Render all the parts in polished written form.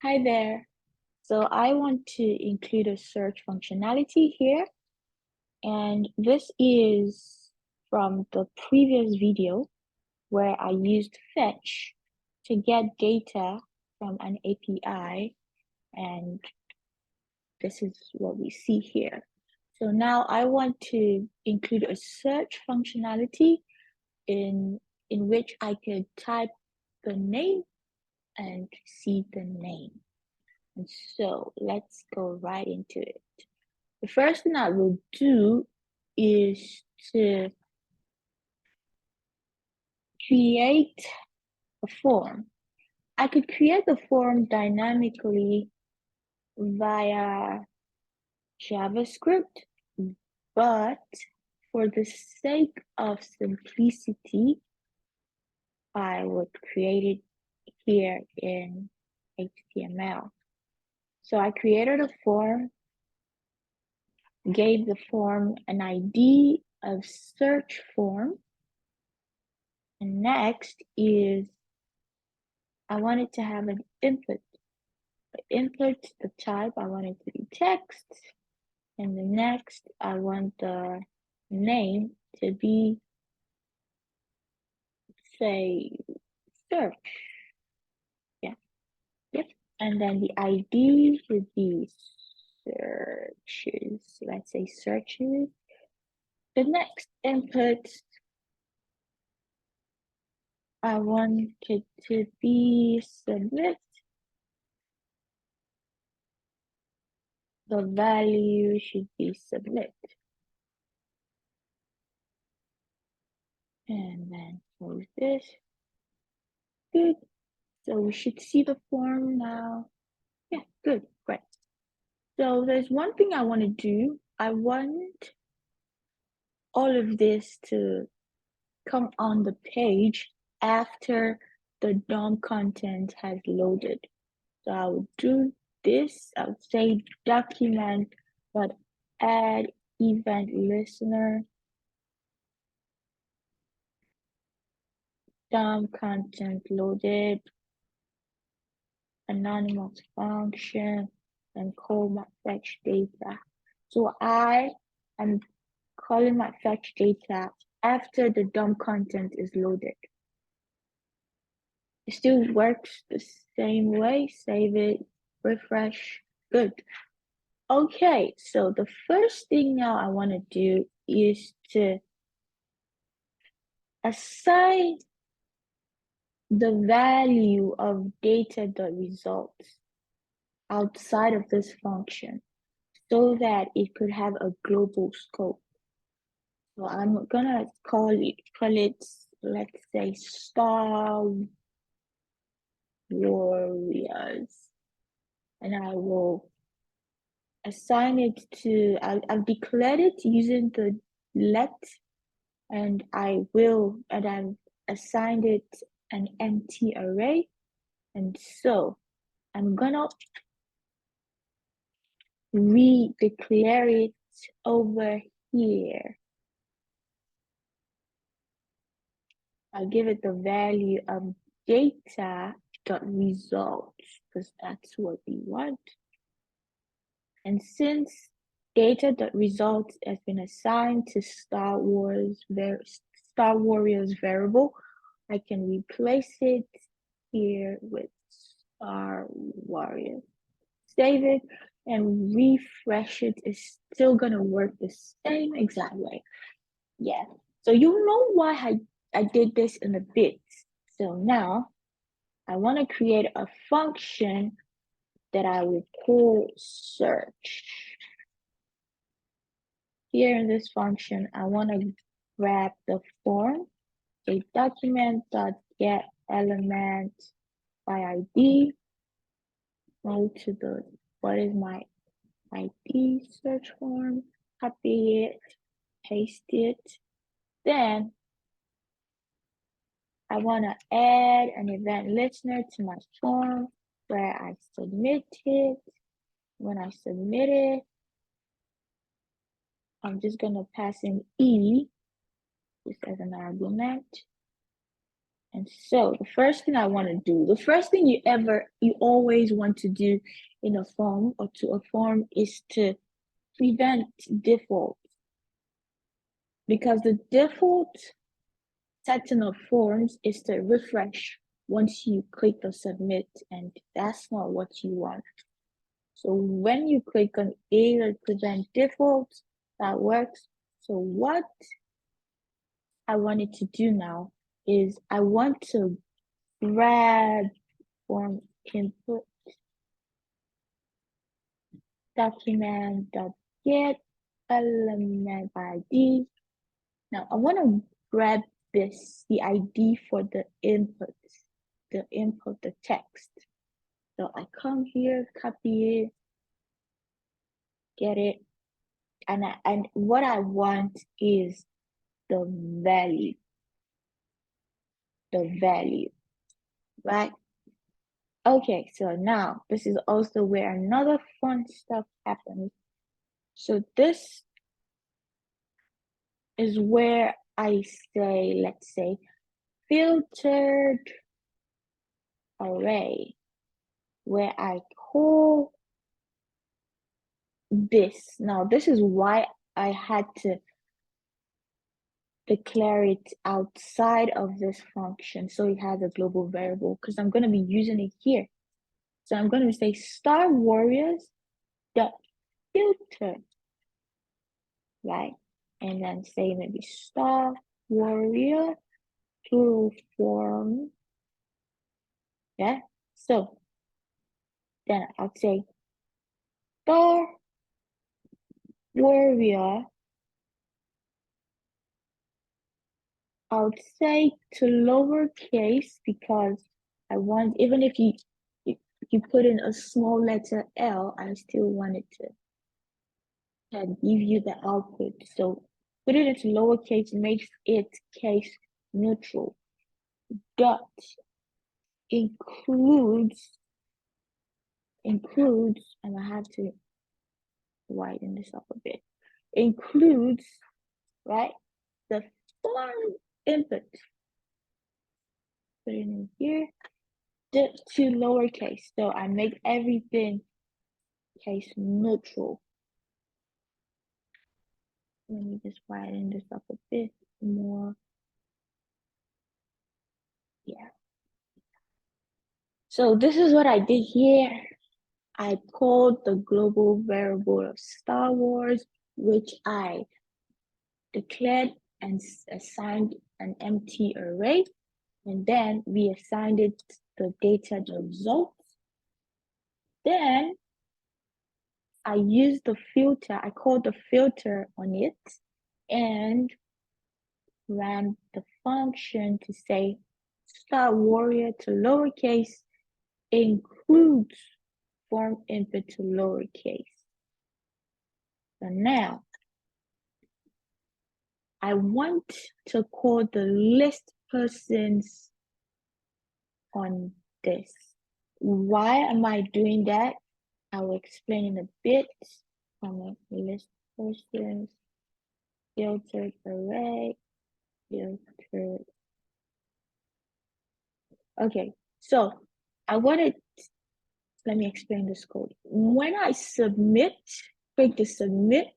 Hi there. So I want to include a search functionality here, and this is from the previous video where I used fetch to get data from an API, and this is what we see here. So now I want to include a search functionality in which I could type the name and see the name. And so let's go right into it. The first thing I will do is to create a form. I could create the form dynamically via JavaScript, but for the sake of simplicity, I would create it here in HTML. So I created a form, gave the form an ID of search form, and next is I wanted to have an input. The type, I want it to be text. And the next, I want the name to be, say, search. Yeah, yep. And then the ID would be searches. Let's say searches. The next input, I want it to be submit. The value should be submit. And then close this. Good. So we should see the form now. Yeah, good, great. So there's one thing I want to do. I want all of this to come on the page after the DOM content has loaded. So I would do this. I would say document, but add event listener, DOM content loaded, anonymous function, and call my fetch data. So I am calling my fetch data after the DOM content is loaded. It still works the same way. Save it, refresh, good. Okay, so the first thing now I want to do is to assign the value of data.results outside of this function so that it could have a global scope. So I'm gonna call it, let's say, Star Warriors, and I will assign it to, I've declared it using the let, and I've assigned it an empty array. And so I'm gonna re-declare it over here. I'll give it the value of data.results because that's what we want. And since data.results has been assigned to Star Warriors variable, I can replace it here with Star Warriors. Save it and refresh it. It's still gonna work the same exact way. Yeah, so you know why I did this in a bit. So now I want to create a function that I would call search. Here in this function, I want to grab the form, a document.get element by ID, go to the, what is my ID search form, copy it, paste it. Then I want to add an event listener to my form where I submit it. When I submit it, I'm just going to pass in E just as an argument. And so the first thing I want to do, the first thing you always want to do in a form or to a form is to prevent default. Because the default setting of forms is to refresh once you click on submit, and that's not what you want. So when you click on A, prevent default, that works. So what I wanted to do now is I want to grab form input document.get element ID. Now I want to grab this, the ID for the input, the text. So I come here, copy it, get it, and what I want is the value, right? Okay, so now this is also where another fun stuff happens. So this is where I say, let's say, filtered array, where I call this. Now, this is why I had to declare it outside of this function. So it has a global variable because I'm going to be using it here. So I'm going to say star warriors dot filter, right? And then say maybe star warrior plural form. Yeah. So then I'll say star warrior. I would say to lowercase because I want, even if you put in a small letter L, I still want it to give you the output. So put it into lowercase makes it case neutral. Dot includes, and I have to widen this up a bit, includes, right, the form input. Put it in here, to lowercase. So I make everything case neutral. Let me just widen this up a bit more. Yeah. So this is what I did here. I called the global variable of Star Wars, which I declared and assigned an empty array. And then we assigned it the data, the results. Then I used the filter, I called the filter on it and ran the function to say star warrior to lowercase includes form input to lowercase. So now I want to call the list persons on this. Why am I doing that? I will explain in a bit. I'm a list persons, filtered array, filtered. Okay, so I wanted, let me explain this code. When I submit, click the submit,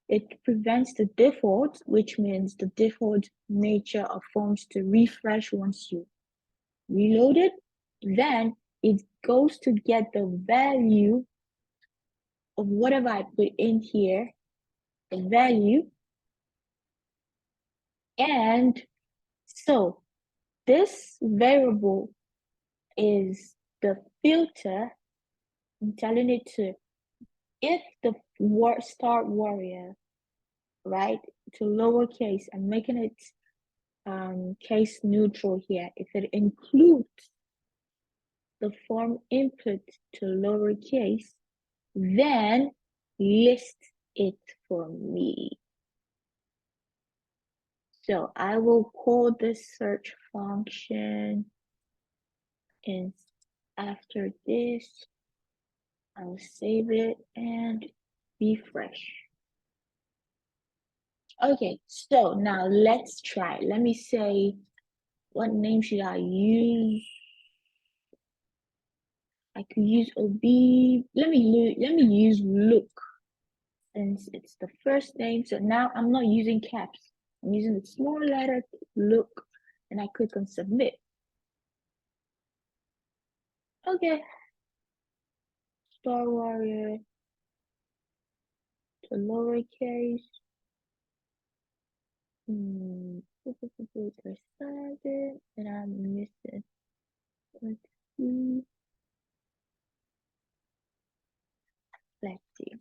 it prevents the default, which means the default nature of forms to refresh once you reload it. Then it goes to get the value of whatever I put in here, the value. And so this variable is the filter. I'm telling it to, if the star warrior, right, to lowercase, I'm making it case neutral here. If it includes the form input to lowercase, then list it for me. So I will call this search function, and after this, I'll save it and refresh. Okay, so now let's try. Let me say What name should I use? I could use OB. Let me use look, since it's the first name. So now I'm not using caps. I'm using the small letter look, and I click on submit. Okay. Star Warrior to lowercase. There's 7, and I'm missing. Let's see. Let's see.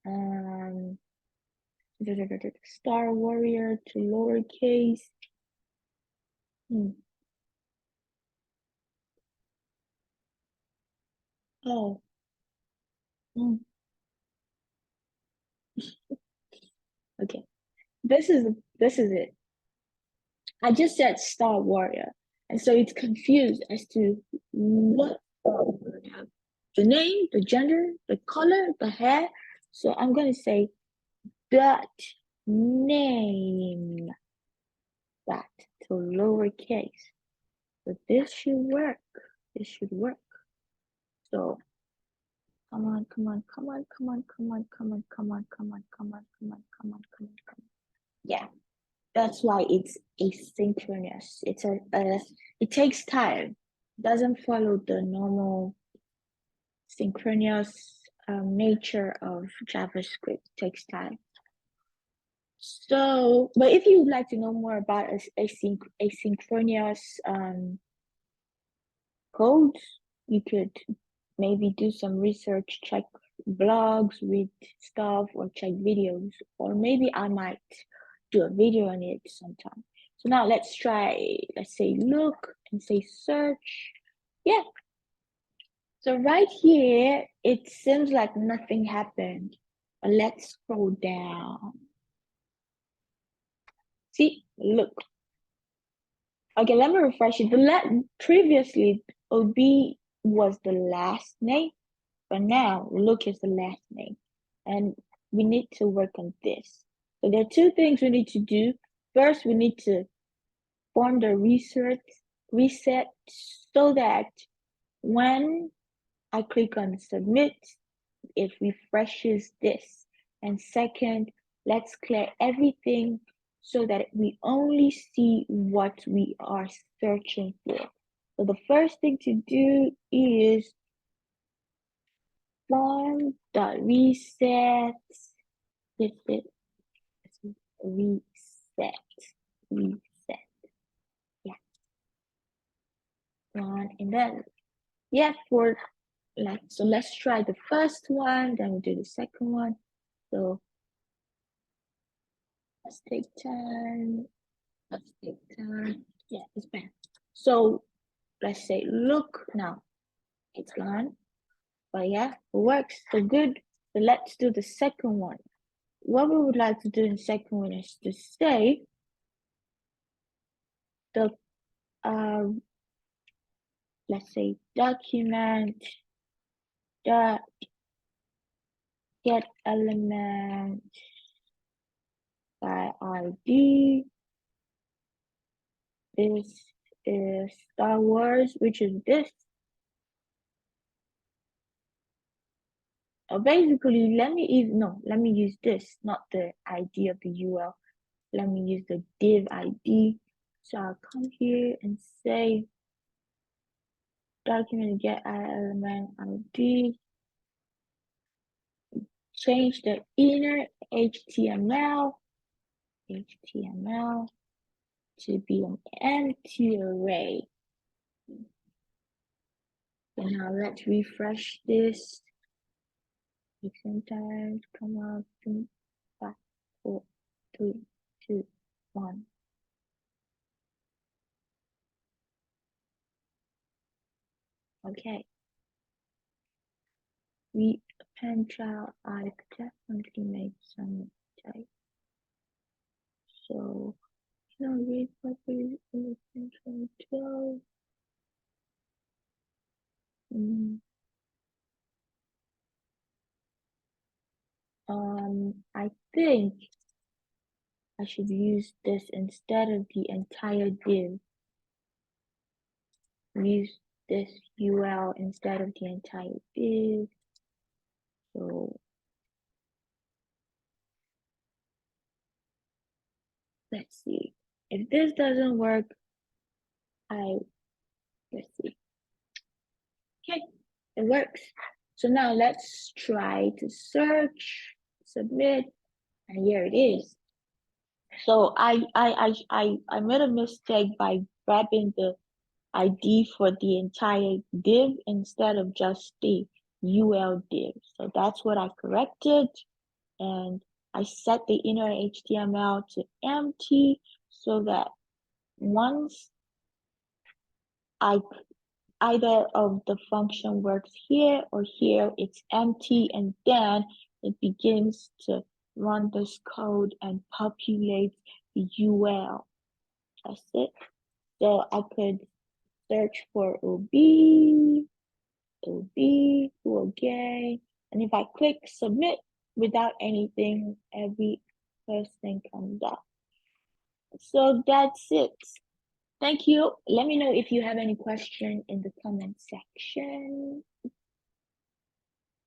Um, Star Warrior to lowercase. Oh. Okay. This is it. I just said Star Warrior, and so it's confused as to what the name, the gender, the color, the hair. So I'm going to say that name, that to lowercase. But this should work. This should work. So come on, come on, come on, come on, come on, come on, come on, come on, come on, come on, come on, come on, come on. Yeah, that's why it's asynchronous. It takes time. It doesn't follow the normal synchronous nature of JavaScript. It takes time. So, but if you would like to know more about asynchronous codes, you could maybe do some research, check blogs, read stuff, or check videos, or maybe I might do a video on it sometime. So now let's try, let's say look and say search. Yeah. So right here, it seems like nothing happened. But let's scroll down. See, look. Okay, let me refresh it. Previously, OB was the last name, but now look is the last name. And we need to work on this. So there are two things we need to do. First, we need to form the reset so that when I click on submit, it refreshes this. And second, let's clear everything so that we only see what we are searching for. So the first thing to do is form.reset. Reset. Yeah. And then for so let's try the first one, then we'll do the second one. So let's take time. Yeah, it's bad. So let's say look now. It's gone. But yeah, it works. So good. So let's do the second one. What we would like to do in the second one is to say the let's say document dot get element by ID. This is Star Wars, which is this. Basically, let me use this, not the ID of the UL. Let me use the div ID. So I'll come here and say document get element ID. Change the inner HTML to be an empty array. So now let's refresh this. Sometimes come up 5, 4, 3, 2, 1. Okay. We pen child, I definitely made some type. So read properly in the 12. I think I should use this instead of the entire div. Use this UL instead of the entire div. So let's see. If this doesn't work, let's see. Okay, it works. So now let's try to search, submit, and here it is. So I made a mistake by grabbing the ID for the entire div instead of just the UL div. So that's what I corrected. And I set the inner HTML to empty so that once either of the function works here or here, it's empty, and then it begins to run this code and populate the UL. That's it. So I could search for OB, okay, and if I click submit without anything, every first thing comes up. So that's it. Thank you. Let me know if you have any question in the comment section.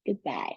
Goodbye.